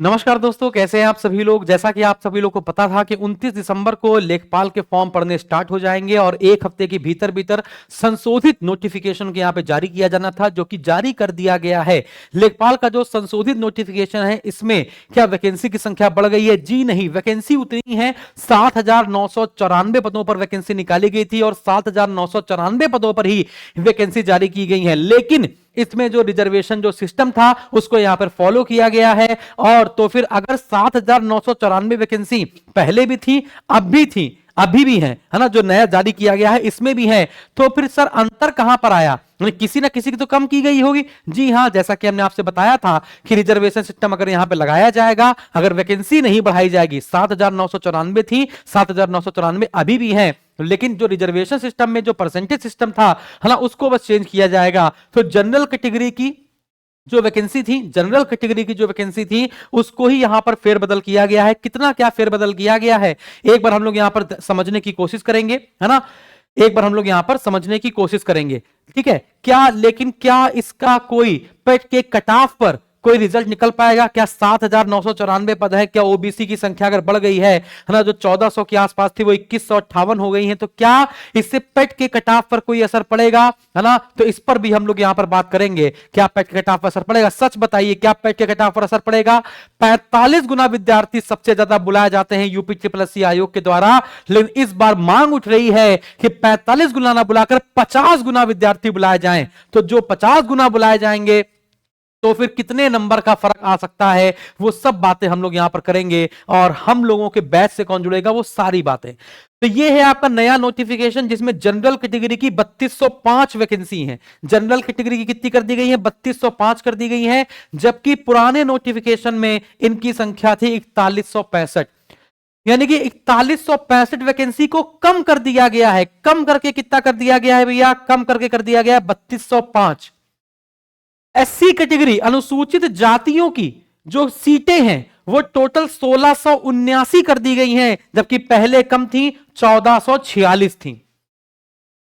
नमस्कार दोस्तों, कैसे हैं आप सभी लोग। जैसा कि आप सभी लोग को पता था कि 29 दिसंबर को लेखपाल के फॉर्म पढ़ने स्टार्ट हो जाएंगे और एक हफ्ते के भीतर भीतर संशोधित नोटिफिकेशन के यहाँ पे जारी किया जाना था, जो कि जारी कर दिया गया है। लेखपाल का जो संशोधित नोटिफिकेशन है, इसमें क्या वैकेंसी की संख्या बढ़ गई है? जी नहीं, वैकेंसी उतनी है। 7,994 पदों पर वैकेंसी निकाली गई थी और 7,994 पदों पर ही वैकेंसी जारी की गई है। लेकिन इसमें जो रिजर्वेशन जो सिस्टम था उसको यहां पर फॉलो किया गया है। और तो फिर अगर 7,994 वैकेंसी पहले भी थी, अब भी थी, अभी भी है ना, जो नया जारी किया गया है इसमें भी है, तो फिर सर अंतर कहां पर आया? किसी ना किसी की तो कम की गई होगी। जी हां, जैसा कि हमने आपसे बताया था कि रिजर्वेशन सिस्टम अगर यहां पे लगाया जाएगा, अगर वैकेंसी नहीं बढ़ाई जाएगी, 7,994 थी, 7,994 अभी भी है, लेकिन जो रिजर्वेशन सिस्टम में जो परसेंटेज सिस्टम था है ना, उसको बस चेंज किया जाएगा। तो जनरल कैटेगरी की जो वैकेंसी थी, जनरल कैटेगरी की जो वैकेंसी थी, उसको ही यहां पर फेरबदल किया गया है। कितना क्या फेरबदल किया गया है, एक बार हम लोग यहां पर समझने की कोशिश करेंगे, है ना। एक बार हम लोग यहां पर समझने की कोशिश करेंगे, ठीक है। क्या लेकिन क्या इसका कोई पेट के कट ऑफ पर कोई रिजल्ट निकल पाएगा? क्या 7,994 पद है, क्या ओबीसी की संख्या अगर बढ़ गई है ना, जो 1,400 के आसपास थी वो 2,158 हो गई है, तो क्या इससे पेट के कट ऑफ पर कोई असर पड़ेगा, है ना? तो इस पर भी हम लोग यहां पर बात करेंगे, क्या पेट के कट ऑफ पर असर पड़ेगा। सच बताइए, क्या पेट के कट ऑफ पर असर पड़ेगा? 45 गुना विद्यार्थी सबसे ज्यादा बुलाए जाते हैं यूपी ट्रिपल आयोग के द्वारा, लेकिन इस बार मांग उठ रही है कि 45 गुना ना बुलाकर 50 गुना विद्यार्थी बुलाए जाएं। तो जो 50 गुना बुलाए जाएंगे, तो फिर कितने नंबर का फर्क आ सकता है, वो सब बातें हम लोग यहां पर करेंगे। और हम लोगों के बैच से कौन जुड़ेगा, वो सारी बातें। तो ये है आपका नया नोटिफिकेशन, जिसमें जनरल कैटेगरी की 3205 वैकेंसी है। जनरल कैटेगरी की कितनी कर दी गई है? 3205 कर दी गई है, जबकि पुराने नोटिफिकेशन में इनकी संख्या थी 4165। यानी कि 4165 वैकेंसी को कम कर दिया गया है। कम करके कितना कर दिया गया है भैया? कम करके कर दिया गया है 3205। एससी कैटेगरी अनुसूचित जातियों की जो सीटें हैं वो टोटल 1679 कर दी गई हैं, जबकि पहले कम थी, 1446 थी।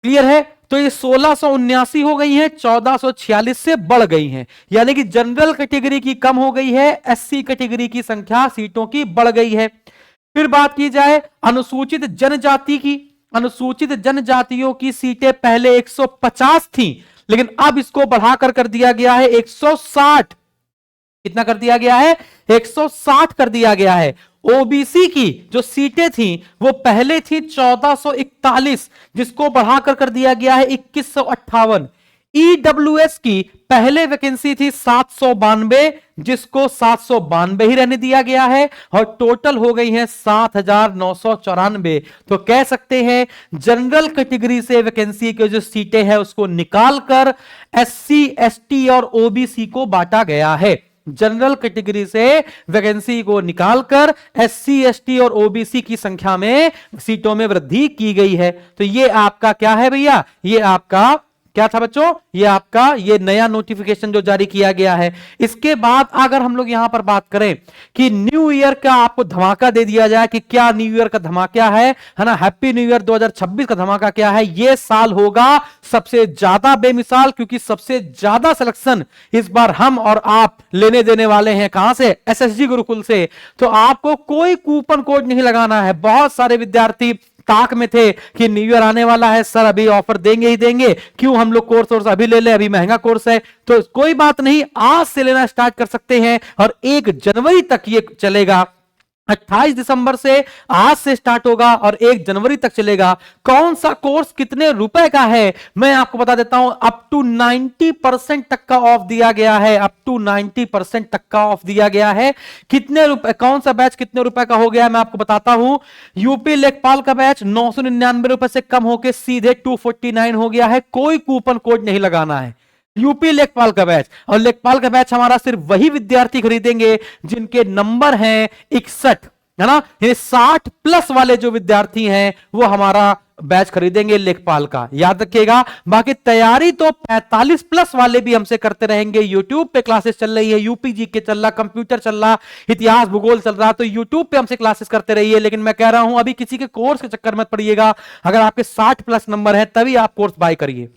क्लियर है? तो ये 1679 हो गई है, 1446 से बढ़ गई हैं। यानी कि जनरल कैटेगरी की कम हो गई है, एससी कैटेगरी की संख्या सीटों की बढ़ गई है। फिर बात की जाए अनुसूचित जनजाति की, अनुसूचित जनजातियों की सीटें पहले 150 थी, लेकिन अब इसको बढ़ाकर कर दिया गया है 160। कितना कर दिया गया है? 160 कर दिया गया है। ओबीसी की जो सीटें थी वो पहले थी 1441, जिसको बढ़ाकर कर दिया गया है 2158। ईडब्ल्यूएस की पहले वैकेंसी थी 792, जिसको 792 ही रहने दिया गया है, और टोटल हो गई है 7,994। तो कह सकते हैं जनरल कैटेगरी से वैकेंसी के जो सीटें हैं उसको निकालकर एससी, एसटी और ओबीसी को बांटा गया है। जनरल कैटेगरी से वैकेंसी को निकालकर एससी, एसटी और ओबीसी की संख्या में सीटों में वृद्धि की गई है। तो ये आपका क्या है भैया? ये आपका क्या था बच्चों? ये आपका ये नया नोटिफिकेशन जो जारी किया गया है। इसके बाद अगर हम लोग यहां पर बात करें कि न्यू ईयर का आपको धमाका दे दिया जाए कि क्या न्यू ईयर का धमाका है ना, हैप्पी न्यू ईयर 2026 का धमाका क्या है? ये साल होगा सबसे ज्यादा बेमिसाल, क्योंकि सबसे ज्यादा सिलेक्शन इस बार हम और आप लेने देने वाले हैं। कहां से? एसएसजी गुरुकुल से। तो आपको कोई कूपन कोड नहीं लगाना है। बहुत सारे विद्यार्थी ताक में थे कि न्यू ईयर आने वाला है, सर अभी ऑफर देंगे ही देंगे, क्यों हम लोग कोर्स अभी ले ले, अभी महंगा कोर्स है। तो कोई बात नहीं, आज से लेना स्टार्ट कर सकते हैं और 1 जनवरी तक ये चलेगा। 28 दिसंबर से आज से स्टार्ट होगा और 1 जनवरी तक चलेगा। कौन सा कोर्स कितने रुपए का है मैं आपको बता देता हूं। अप टू 90% तक का ऑफ दिया गया है। अप टू 90% तक का ऑफ दिया गया है। कितने रुपए, कौन सा बैच कितने रुपए का हो गया है मैं आपको बताता हूं। यूपी लेखपाल का बैच 999 रुपए से कम होकर सीधे 249 हो गया है। कोई कूपन कोड नहीं लगाना है। यूपी लेखपाल का बैच, और लेखपाल का बैच हमारा सिर्फ वही विद्यार्थी खरीदेंगे जिनके नंबर हैं 61, है ना। ये 60 प्लस वाले जो विद्यार्थी हैं वो हमारा बैच खरीदेंगे लेखपाल का, याद रखिएगा। बाकी तैयारी तो 45 प्लस वाले भी हमसे करते रहेंगे। यूट्यूब पे क्लासेस चल रही है, यूपी जीके चल रहा, कंप्यूटर चल रहा, इतिहास भूगोल चल रहा, तो यूट्यूब पे हमसे क्लासेस करते रहिए। लेकिन मैं कह रहा हूं अभी किसी के कोर्स के चक्कर मत पड़िएगा। अगर आपके 60 प्लस नंबर है तभी आप कोर्स बाय करिए।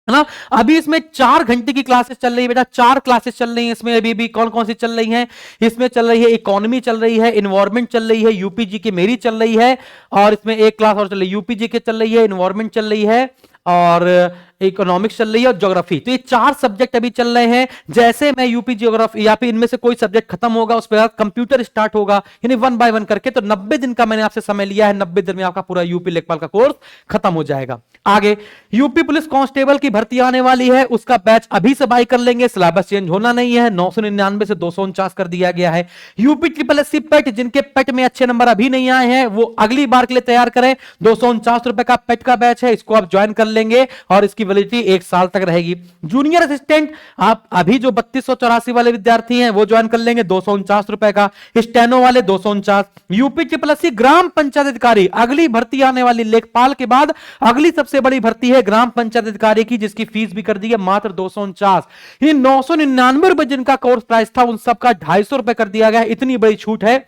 है ना। अभी इसमें 4 घंटे की क्लासेस चल रही है बेटा, 4 क्लासेस चल रही हैं इसमें। अभी भी कौन कौन सी चल रही हैं? इसमें चल रही है इकोनॉमी चल रही है, इन्वायरमेंट चल रही है, यूपीजी की मेरी चल रही है, और इसमें एक क्लास और चल रही है, यूपीजी के चल रही है, इन्वायरमेंट चल रही है, और इकोनॉमिक्स चल रही है, और ज्योग्राफी। तो ये 4 सब्जेक्ट अभी चल रहे हैं। जैसे मैं यूपी ज्योग्राफी या फिर इनमें से कोई सब्जेक्ट खत्म होगा, उस पर कंप्यूटर स्टार्ट होगा, यानी 1 बाय 1 करके। तो 90 दिन का मैंने आपसे समय लिया है, 90 दिन में आपका पूरा यूपी लेखपाल का कोर्स खत्म हो जाएगा। आगे यूपी पुलिस कांस्टेबल की भर्ती आने वाली है, उसका बैच अभी से बाय कर लेंगे, सिलेबस चेंज होना नहीं है। 999 से 249 कर दिया गया है। यूपी ट्रिपल एससी पेट, जिनके पेट में अच्छे नंबर अभी नहीं आए हैं, वो अगली बार के लिए तैयार करें। 249 रुपए का पेट का बैच है, इसको आप ज्वाइन कर लेंगे और इसकी वैलिडिटी 1 साल तक रहेगी। जूनियर असिस्टेंट, आप अभी जो 3284 वाले विद्यार्थी हैं वो ज्वाइन कर लेंगे, 249 रुपए का। स्टेनो वाले 249। यूपी ट्रिपल एससी ग्राम पंचायत अधिकारी, अगली भर्ती आने वाली लेखपाल के बाद अगली सबसे बड़ी भर्ती है ग्राम पंचायत अधिकारी की, जिसकी फीस भी कर दी है मात्र 249। ये 999 रुपए जिनका कोर्स प्राइस था, उन सबका 250 रुपए कर दिया गया। इतनी बड़ी छूट है।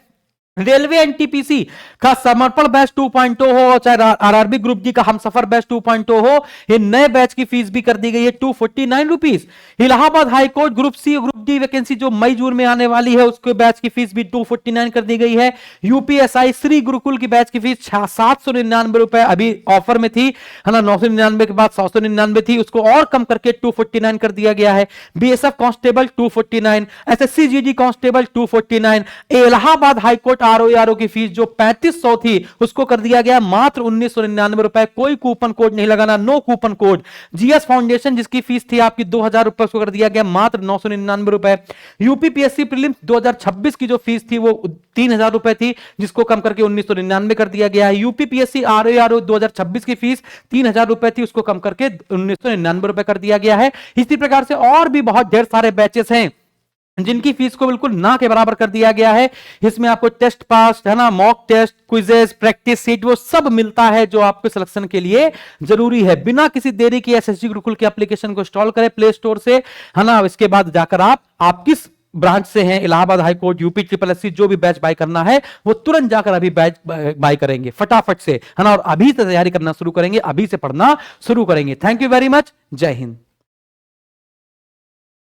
रेलवे एनटीपीसी का समर्पण बैच 2.0 हो, चाहे आरआरबी ग्रुप डी का हमसफर बैच 2.0 हो, ये नए बैच की फीस भी कर दी गई है 249 rupees. Allahabad high court group C group D vacancy जो मई जून में आने वाली है, उसके बैच की फीस भी 249 कर दी गई है। यूपीएसआई श्री गुरुकुल की बैच की फीस 799 रुपए अभी ऑफर में थी, है ना। 999 के बाद 799 थी, उसको और कम करके 249 कर दिया गया है। BSF constable 249, SSC GD constable 249। Allahabad high court RO की फीस जो 3500 थी, उसको कर दिया गया मात्र 1999 रुपए। कोई कूपन कोड नहीं लगाना, no coupon code. GS foundation जिसकी फीस थी आपकी 2000 रुपए, उसको कर दिया गया मात्र 999 रुपए। यूपीपीएससी प्रीलिम्स 2026 की जो फीस थी वो 3000 रुपए थी, जिसको कम करके 1999 कर दिया गया है। यूपीपीएससी आरओ 2026 की फीस 3000 रुपए थी, उसको कम करके 1999 रुपए कर दिया गया है। इसी प्रकार से और भी बहुत ढेर सारे बैचेस हैं जिनकी फीस को बिल्कुल ना के बराबर कर दिया गया है। इसमें आपको टेस्ट पास, है ना, mock test, quizzes, practice sheet, वो सब मिलता है जो आपके सिलेक्शन के लिए जरूरी है। बिना किसी देरी के एसएसजी गुरुकुल की एप्लीकेशन को इंस्टॉल करें प्ले स्टोर से, है ना। इसके बाद जाकर आप किस ब्रांच से हैं, Allahabad high court, UP triple SC, जो भी बैच बाय करना है वो तुरंत जाकर अभी बैच बाय करेंगे फटाफट से, है ना। और अभी से तैयारी करना शुरू करेंगे, अभी से पढ़ना शुरू करेंगे। Thank you very much. जय हिंद।